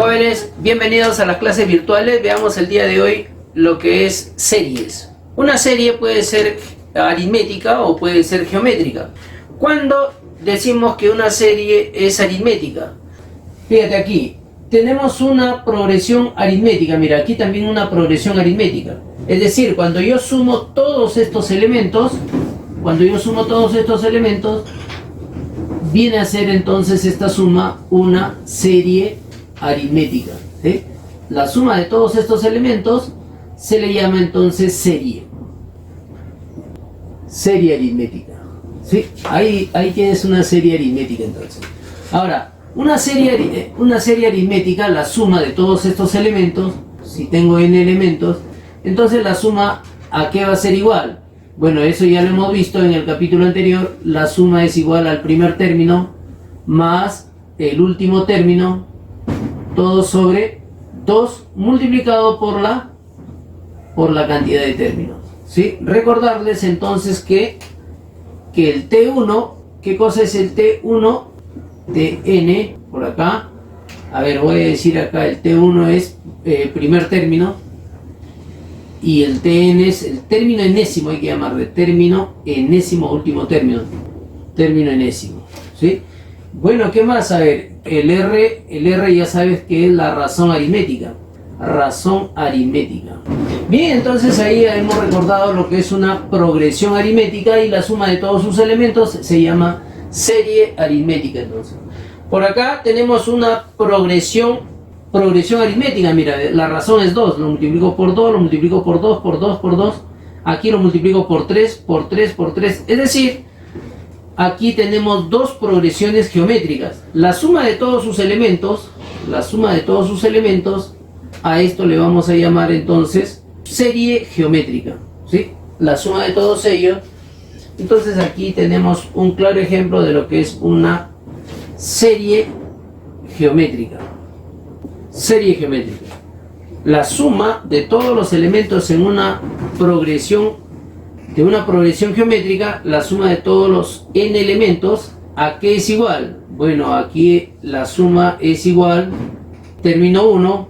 jóvenes, bienvenidos a las clases virtuales. Veamos el día de hoy lo que es series. Una serie puede ser aritmética o puede ser geométrica. ¿Cuándo decimos que una serie es aritmética? Fíjate aquí, tenemos una progresión aritmética. Mira, aquí también una progresión aritmética. Es decir, cuando yo sumo todos estos elementos, viene a ser entonces esta suma una serie aritmética, ¿sí? La suma de todos estos elementos se le llama entonces serie aritmética, ¿sí? Ahí tienes una serie aritmética entonces. Ahora, una serie aritmética, la suma de todos estos elementos, si tengo n elementos, entonces la suma ¿a qué va a ser igual? Bueno, eso ya lo hemos visto en el capítulo anterior. La suma es igual al primer término más el último término, todo sobre 2 multiplicado por la cantidad de términos, ¿sí? Recordarles entonces que el T1, ¿qué cosa es el T1? Tn, por acá. A ver, voy a decir acá, el T1 es primer término. Y el Tn es el término enésimo, hay que llamarle término enésimo, último término enésimo, ¿sí? Bueno, ¿qué más? A ver, el R ya sabes que es la razón aritmética. Bien, entonces ahí hemos recordado lo que es una progresión aritmética y la suma de todos sus elementos se llama serie aritmética. Entonces, por acá tenemos una progresión aritmética. Mira, la razón es 2, lo multiplico por 2, lo multiplico por 2, por 2, por 2, aquí lo multiplico por 3, por 3, por 3, es decir, aquí tenemos dos progresiones geométricas. La suma de todos sus elementos, a esto le vamos a llamar entonces serie geométrica, ¿sí? La suma de todos ellos. Entonces aquí tenemos un claro ejemplo de lo que es una serie geométrica. La suma de todos los elementos en una progresión geométrica, la suma de todos los n elementos, ¿a qué es igual? Bueno, aquí la suma es igual, término 1,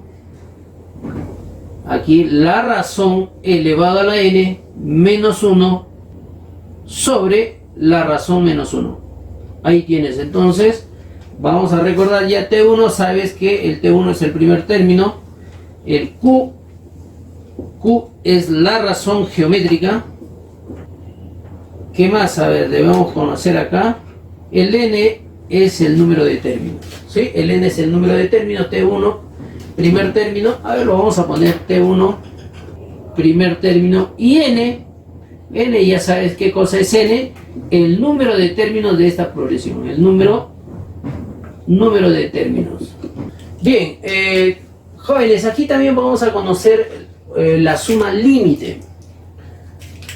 aquí la razón elevado a la n menos 1 sobre la razón menos 1. Ahí tienes entonces. Vamos a recordar ya T1, sabes que el T1 es el primer término, el Q es la razón geométrica. ¿Qué más? A ver, debemos conocer acá. El N es el número de términos, ¿sí? El N es el número de términos, T1, primer término. A ver, lo vamos a poner T1, primer término, y N ya sabes qué cosa es N, el número de términos de esta progresión, el número de términos. Bien, jóvenes, aquí también vamos a conocer la suma límite.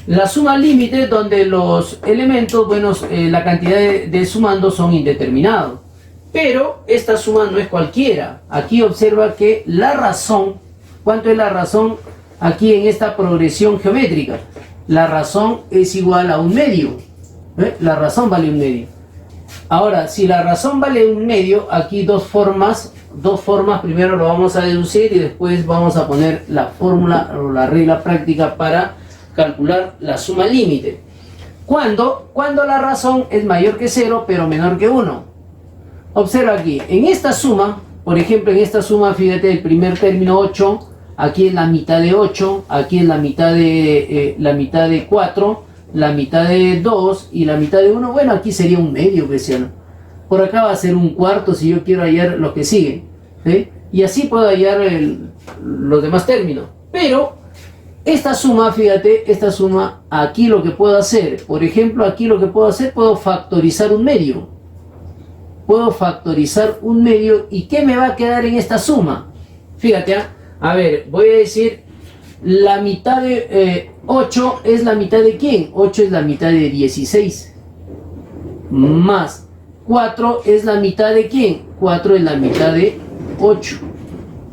La suma límite donde los elementos, bueno, la cantidad de sumandos son indeterminados. Pero esta suma no es cualquiera. Aquí observa que la razón, ¿cuánto es la razón aquí en esta progresión geométrica? La razón es igual a 1/2. La razón vale 1/2. Ahora, si la razón vale 1/2, aquí dos formas, primero lo vamos a deducir y después vamos a poner la fórmula o la regla práctica para calcular la suma límite. Cuando la razón es mayor que 0 pero menor que 1. Observa aquí, en esta suma, por ejemplo, en esta suma, fíjate, el primer término 8, aquí es la mitad de 8, aquí es la mitad de 4, la mitad de 2 y la mitad de 1, bueno, aquí sería 1/2, ¿no? Por acá va a ser 1/4 si yo quiero hallar lo que sigue, ¿sí? Y así puedo hallar los demás términos. Pero esta suma, fíjate, aquí lo que puedo hacer, por ejemplo, puedo factorizar 1/2. ¿Y qué me va a quedar en esta suma? Fíjate, a ver, voy a decir, la mitad de 8 es la mitad de ¿quién? 8 es la mitad de 16. Más 4 es la mitad de ¿quién? 4 es la mitad de 8.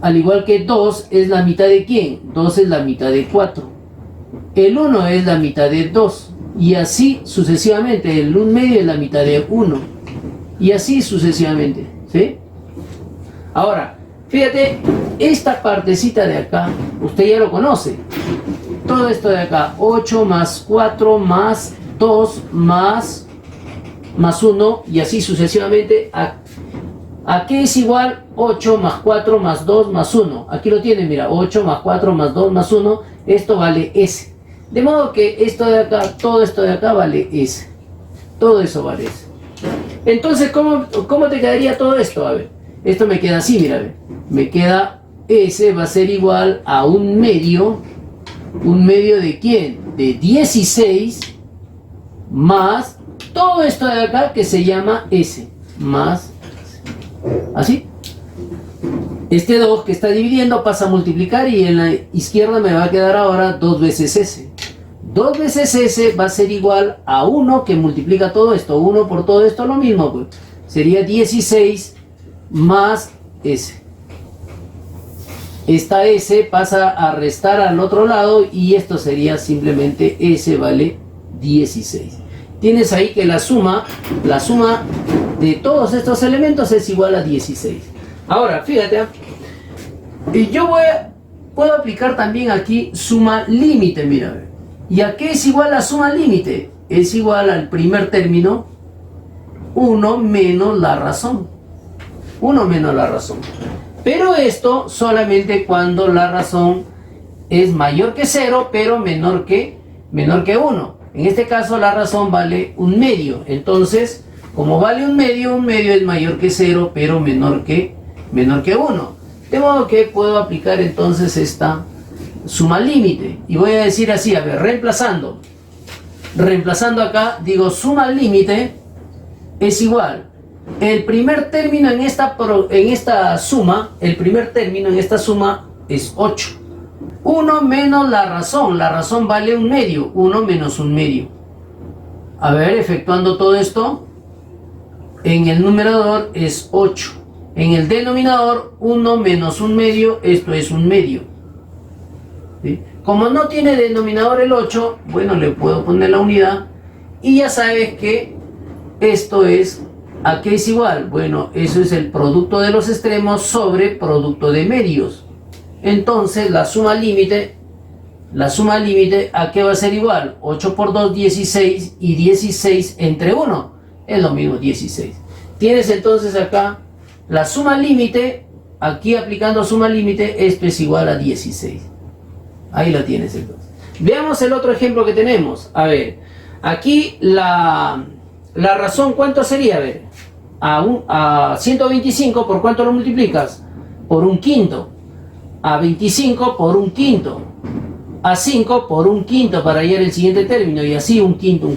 Al igual que 2 es la mitad de ¿quién? 2 es la mitad de 4. El 1 es la mitad de 2. Y así sucesivamente. El 1/2 es la mitad de 1. Y así sucesivamente, ¿sí? Ahora, Fíjate, esta partecita de acá, usted ya lo conoce. Todo esto de acá, 8 más 4 más 2 más 1 y así sucesivamente. ¿A qué es igual 8 más 4 más 2 más 1? Aquí lo tienen, mira, 8 más 4 más 2 más 1, esto vale S. De modo que esto de acá, todo esto de acá vale S. Todo eso vale S. Entonces, ¿cómo te quedaría todo esto? A ver, esto me queda así, mira, a ver. Me queda S va a ser igual a un medio de ¿quién? De 16 más todo esto de acá que se llama S, más así. Este 2 que está dividiendo pasa a multiplicar y en la izquierda me va a quedar ahora 2 veces S. 2 veces S va a ser igual a 1 que multiplica todo esto. 1 por todo esto lo mismo, pues. Sería 16 más S. Esta S pasa a restar al otro lado y esto sería simplemente S vale 16. Tienes ahí que la suma de todos estos elementos es igual a 16. Ahora, fíjate, yo puedo aplicar también aquí suma límite, mira. ¿Y a qué es igual la suma límite? Es igual al primer término, 1 menos la razón. 1 menos la razón. Pero esto solamente cuando la razón es mayor que 0, pero menor que 1. En este caso la razón vale un medio. Entonces, como vale un medio es mayor que 0, pero menor que 1. De modo que puedo aplicar entonces esta suma límite. Y voy a decir así, a ver, reemplazando acá, digo suma límite es igual. El primer término en esta suma es 8. 1 menos la razón vale un medio, 1 menos un medio. A ver, efectuando todo esto, en el numerador es 8. En el denominador, 1 menos un medio, esto es un medio. ¿Sí? Como no tiene denominador el 8, bueno, le puedo poner la unidad y ya sabes que esto es, ¿a qué es igual? Bueno, eso es el producto de los extremos sobre producto de medios. Entonces la suma límite, ¿a qué va a ser igual? 8 por 2, 16 y 16 entre 1 es lo mismo, 16. Tienes entonces acá la suma límite, aquí aplicando suma límite, esto es igual a 16. Ahí lo tienes entonces. Veamos el otro ejemplo que tenemos. A ver, aquí la razón, ¿cuánto sería? A ver, a 125, ¿por cuánto lo multiplicas? Por un quinto. A 25 por un quinto. A 5 por un quinto para hallar el siguiente término. Y así un quinto.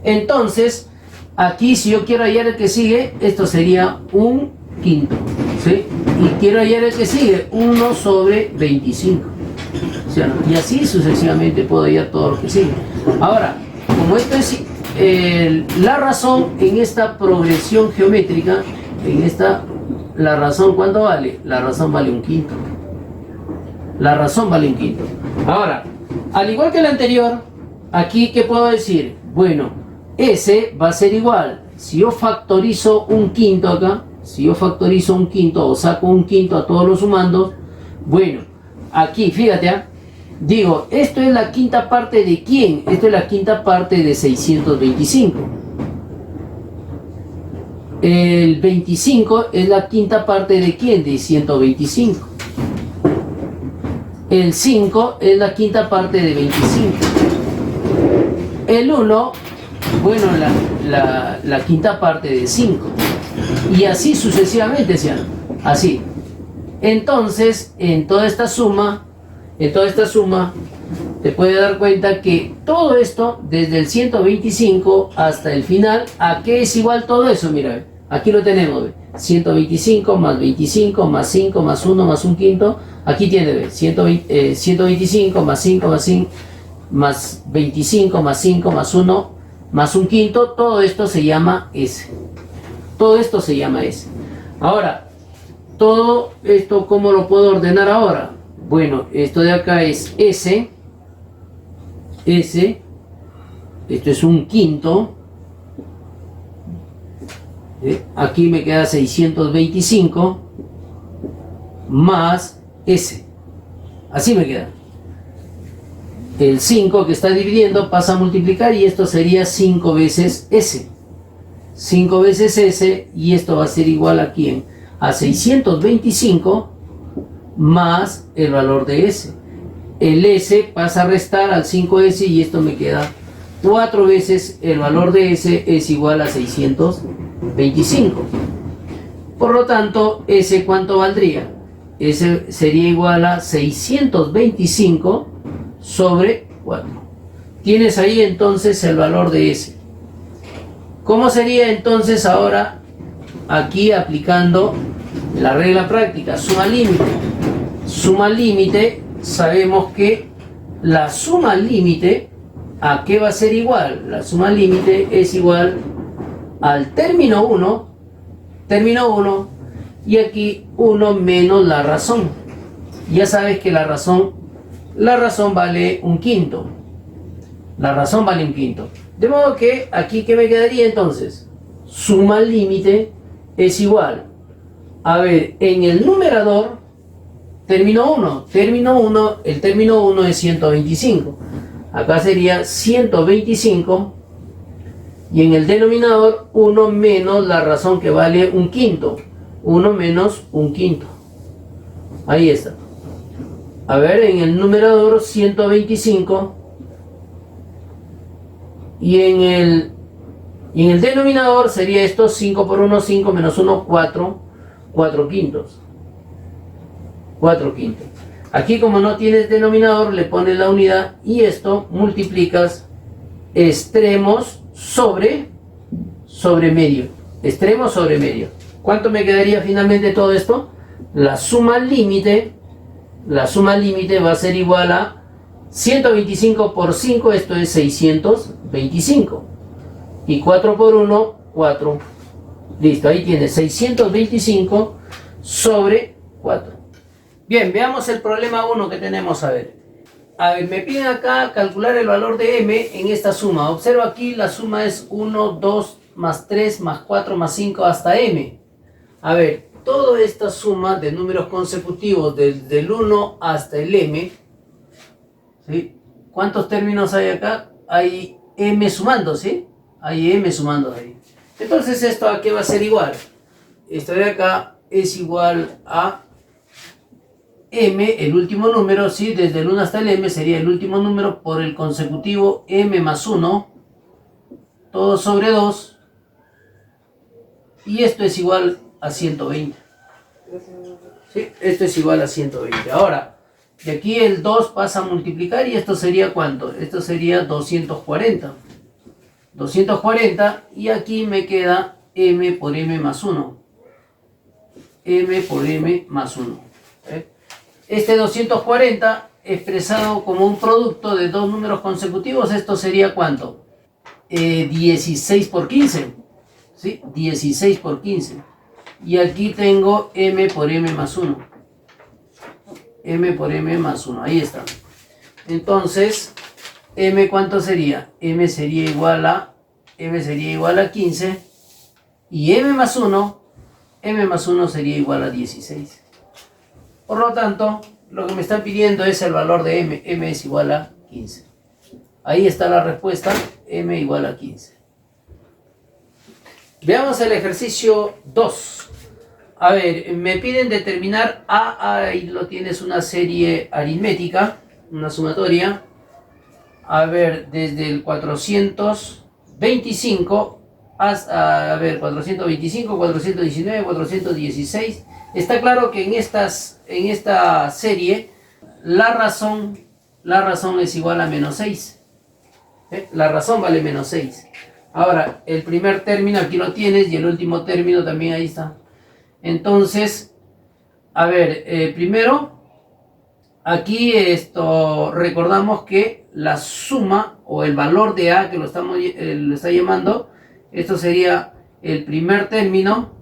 Entonces, aquí si yo quiero hallar el que sigue, esto sería un quinto. ¿Sí? Y quiero hallar el que sigue, 1 sobre 25. ¿Sí o no? Y así sucesivamente puedo hallar todo lo que sigue. Ahora, como esto es la razón en esta progresión geométrica, la razón, ¿cuánto vale? La razón vale un quinto. Ahora, al igual que el anterior, aquí, ¿qué puedo decir? Bueno, S va a ser igual. Si yo factorizo un quinto acá, o saco un quinto a todos los sumandos, bueno, aquí, fíjate, digo, esto es la quinta parte de ¿quién? Esto es la quinta parte de 625. El 25 es la quinta parte de ¿quién? De 125. El 5 es la quinta parte de 25. El 1, bueno, la quinta parte de 5. Y así sucesivamente, ¿sí? Así. Entonces, en toda esta suma, te puedes dar cuenta que todo esto, desde el 125 hasta el final, ¿a qué es igual todo eso? Mira, aquí lo tenemos, 125 más 25 más 5 más 1 más un quinto. Aquí tiene 125 más 5 más 5 más 25 más 5 más 1 más un quinto. Todo esto se llama S. Ahora, todo esto, ¿cómo lo puedo ordenar ahora? Bueno, esto de acá es S. Esto es un quinto. Aquí me queda 625. más S. Así me queda. El 5 que está dividiendo pasa a multiplicar y esto sería 5 veces S. 5 veces S y esto va a ser igual a ¿quién? A 625 más el valor de S. El S pasa a restar al 5S y esto me queda 4 veces el valor de S es igual a 625. Por lo tanto, S ¿cuánto valdría? S sería igual a 625 sobre 4. Tienes ahí entonces el valor de S. ¿Cómo sería entonces ahora aquí aplicando la regla práctica? Suma límite. Suma límite, sabemos que la suma límite, ¿a qué va a ser igual? La suma límite es igual al término 1, y aquí 1 menos la razón. Ya sabes que la razón vale un quinto. La razón vale un quinto. De modo que aquí, ¿qué me quedaría entonces? Suma límite es igual. A ver, en el numerador, término 1. El término 1 es 125. Acá sería 125. Y en el denominador, 1 menos la razón que vale un quinto. 1 menos un quinto. Ahí está. A ver, en el numerador 125 y en el denominador sería esto 5 por 1, 5 menos 1, 4 quintos. 4 quintos. Aquí como no tienes denominador le pones la unidad y esto multiplicas extremos sobre medio. Extremos sobre medio. ¿Cuánto me quedaría finalmente todo esto? La suma límite va a ser igual a 125 por 5, esto es 625. Y 4 por 1, 4. Listo, ahí tienes 625 sobre 4. Bien, veamos el problema 1 que tenemos. A ver, me piden acá calcular el valor de M en esta suma. Observa aquí, la suma es 1, 2, más 3, más 4, más 5 hasta M. A ver, toda esta suma de números consecutivos desde el 1 hasta el M, ¿sí? ¿Cuántos términos hay acá? Hay M sumando, ¿sí? Hay M sumando ahí. Entonces, ¿esto a qué va a ser igual? Esto de acá es igual a M, el último número, ¿sí? Desde el 1 hasta el M sería el último número por el consecutivo M más 1, todo sobre 2, y esto es igual a 120. ¿Sí? Esto es igual a 120. Ahora, de aquí el 2 pasa a multiplicar y esto sería ¿cuánto? Esto sería 240. 240 y aquí me queda M por M más 1. M por M más 1. Este 240 expresado como un producto de dos números consecutivos, esto sería ¿cuánto? 16 por 15. ¿Sí? 16 por 15. Y aquí tengo M por M más 1. M por M más 1. Ahí está. Entonces, M ¿cuánto sería? M sería igual a 15. Y M más 1 sería igual a 16. Por lo tanto, lo que me están pidiendo es el valor de M. M es igual a 15. Ahí está la respuesta. M igual a 15. Veamos el ejercicio 2. A ver, me piden determinar ahí lo tienes, una serie aritmética, una sumatoria. A ver, desde el 425 hasta, 425, 419, 416. Está claro que en esta serie la razón es igual a menos 6. La razón vale menos 6. Ahora, el primer término aquí lo tienes y el último término también ahí está. Entonces, a ver, primero, aquí recordamos que la suma o el valor de A que lo está llamando, esto sería el primer término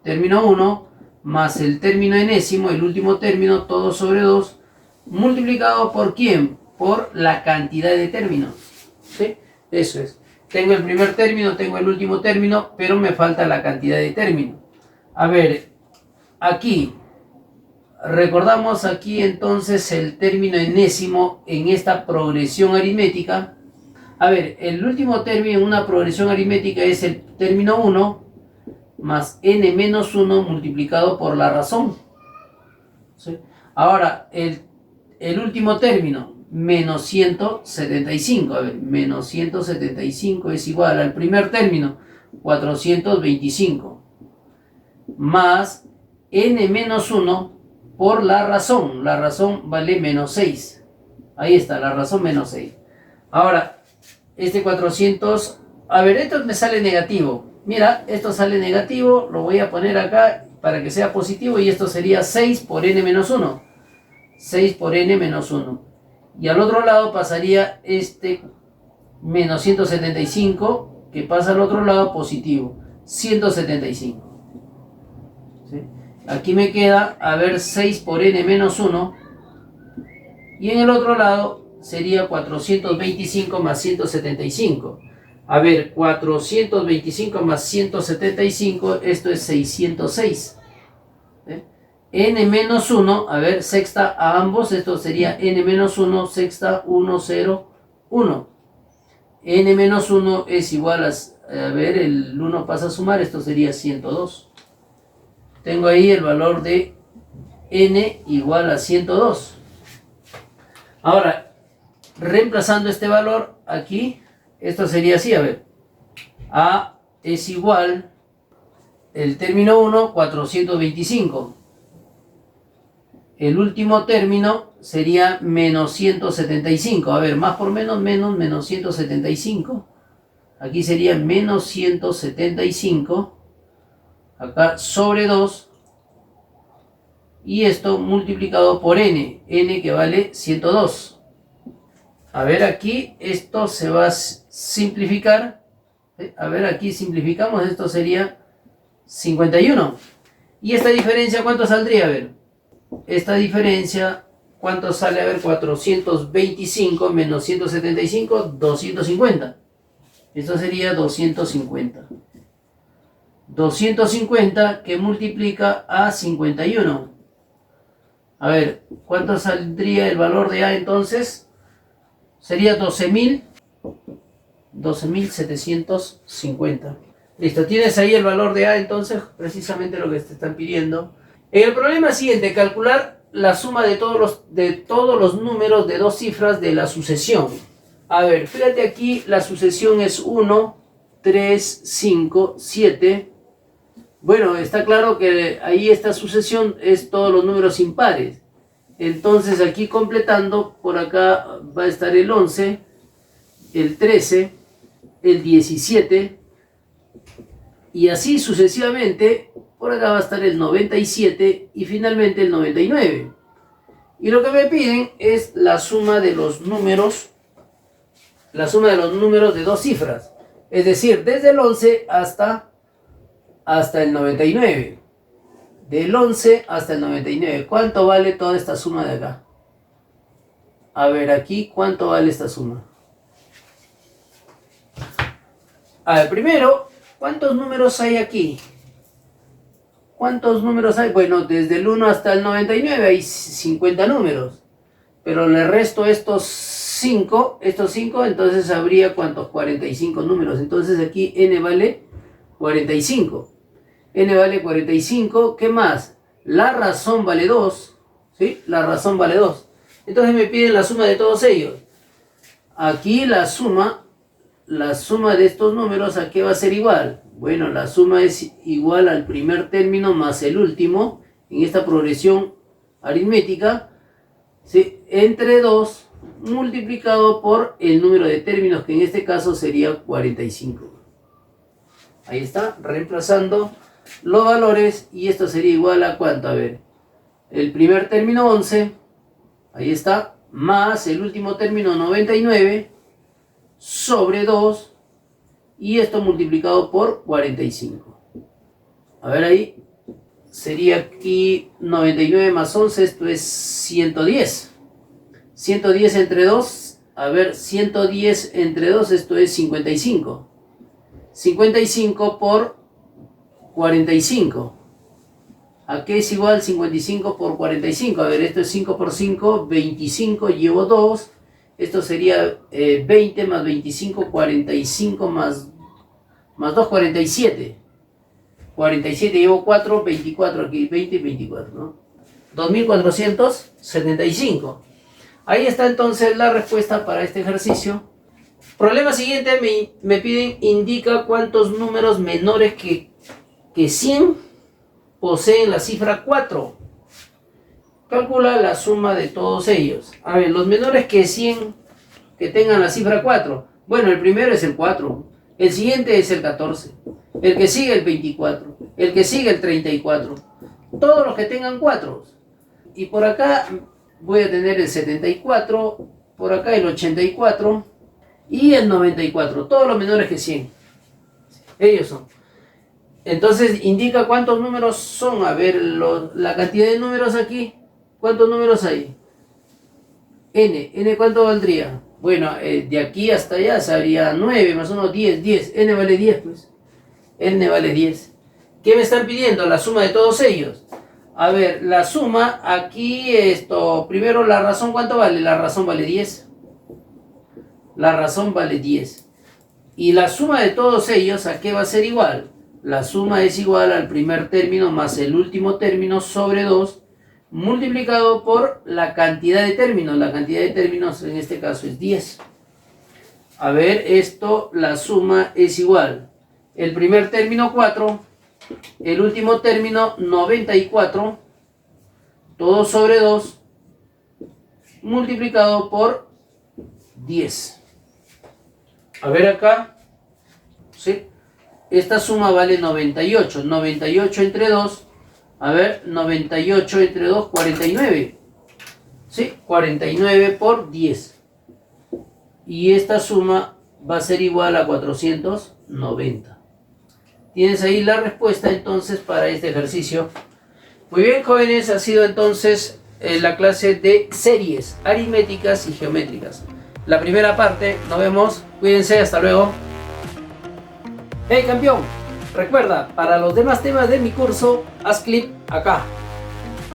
1, más el término enésimo, el último término, todo sobre 2, multiplicado por ¿quién? Por la cantidad de términos. ¿Sí? Eso es. Tengo el primer término, tengo el último término, pero me falta la cantidad de términos. A ver, aquí Recordamos aquí entonces el término enésimo en esta progresión aritmética. A ver, el último término en una progresión aritmética es el término 1 más n menos 1 multiplicado por la razón. ¿Sí? Ahora, el último término, menos 175. A ver, menos 175 es igual al primer término, 425. Más n menos 1 por la razón. La razón vale menos 6. Ahí está, la razón menos 6. Ahora, este 400... A ver, esto me sale negativo. Mira, esto sale negativo. Lo voy a poner acá para que sea positivo. Y esto sería 6 por n menos 1. 6 por n menos 1. Y al otro lado pasaría este menos 175, que pasa al otro lado positivo. 175. ¿Sí? Aquí me queda, a ver, 6 por n menos 1. Y en el otro lado sería 425 más 175. A ver, 425 más 175, esto es 606. N menos 1, a ver, sexta a ambos, esto sería n menos 1, sexta, 1, 0, 1. N menos 1 es igual a ver, el 1 pasa a sumar, esto sería 102. Tengo ahí el valor de n igual a 102. Ahora, reemplazando este valor aquí, esto sería así, a ver. A es igual, el término 1, 425. El último término sería menos 175. A ver, más por menos, menos 175. Aquí sería menos 175. Acá sobre 2. Y esto multiplicado por n. N que vale 102. A ver, aquí esto se va a simplificar. A ver, aquí simplificamos. Esto sería 51. ¿Y esta diferencia cuánto saldría? A ver. Esta diferencia, ¿cuánto sale? A ver, 425 menos 175, 250. Esto sería 250. 250 que multiplica a 51. A ver, ¿cuánto saldría el valor de A entonces? Sería 12.750. Listo, tienes ahí el valor de A entonces, precisamente lo que te están pidiendo. El problema siguiente, calcular la suma de todos los números de dos cifras de la sucesión. A ver, fíjate aquí, la sucesión es 1, 3, 5, 7. Bueno, está claro que ahí esta sucesión es todos los números impares. Entonces aquí completando, por acá va a estar el 11, el 13, el 17 y así sucesivamente. Por acá va a estar el 97 y finalmente el 99. Y lo que me piden es la suma de los números, de dos cifras. Es decir, desde el 11 hasta el 99. Del 11 hasta el 99. ¿Cuánto vale toda esta suma de acá? A ver, aquí, ¿cuánto vale esta suma? A ver, primero, ¿cuántos números hay aquí? ¿Cuántos números hay? Bueno, desde el 1 hasta el 99 hay 50 números. Pero le resto estos 5, entonces habría ¿cuántos? 45 números. Entonces aquí n vale 45. N vale 45. ¿Qué más? La razón vale 2. ¿Sí? La razón vale 2. Entonces me piden la suma de todos ellos. Aquí la suma de estos números, ¿a qué va a ser igual? Bueno, la suma es igual al primer término más el último en esta progresión aritmética, ¿sí? Entre 2 multiplicado por el número de términos, que en este caso sería 45. Ahí está, reemplazando los valores, y esto sería igual a ¿cuánto? A ver, el primer término 11, ahí está, más el último término 99, sobre 2, y esto multiplicado por 45. A ver ahí, sería aquí 99 más 11, esto es 110. 110 entre 2, a ver, 110 entre 2, esto es 55. 55 por 45. ¿A qué es igual 55 por 45? A ver, esto es 5 por 5, 25, llevo 2. Esto sería 20 más 25, 45 más 2, 47. 47 llevo 4, 24 aquí, 20 y 24, ¿no? 2475. Ahí está entonces la respuesta para este ejercicio. Problema siguiente, me piden, indica cuántos números menores que 100 poseen la cifra 4. Calcula la suma de todos ellos. A ver, los menores que 100 que tengan la cifra 4. Bueno, el primero es el 4. El siguiente es el 14. El que sigue el 24. El que sigue el 34. Todos los que tengan 4. Y por acá voy a tener el 74. Por acá el 84. Y el 94. Todos los menores que 100. Ellos son. Entonces indica cuántos números son. A ver, la cantidad de números aquí. ¿Cuántos números hay? N. ¿N cuánto valdría? Bueno, de aquí hasta allá sería 9 más 1, 10. 10. N vale 10, pues. N vale 10. ¿Qué me están pidiendo? La suma de todos ellos. A ver, la suma, aquí esto. Primero, la razón, ¿cuánto vale? La razón vale 10. La razón vale 10. Y la suma de todos ellos, ¿a qué va a ser igual? La suma es igual al primer término más el último término sobre 2 multiplicado por la cantidad de términos. La cantidad de términos en este caso es 10. A ver, esto, la suma es igual. El primer término 4, el último término 94, todo sobre 2 multiplicado por 10. A ver acá, ¿sí? Esta suma vale 98. 98 entre 2. A ver, 98 entre 2, 49. ¿Sí? 49 por 10. Y esta suma va a ser igual a 490. Tienes ahí la respuesta entonces para este ejercicio. Muy bien, jóvenes, ha sido entonces la clase de series aritméticas y geométricas. La primera parte, nos vemos. Cuídense, hasta luego. ¡Hey campeón! Recuerda, para los demás temas de mi curso, haz clic acá.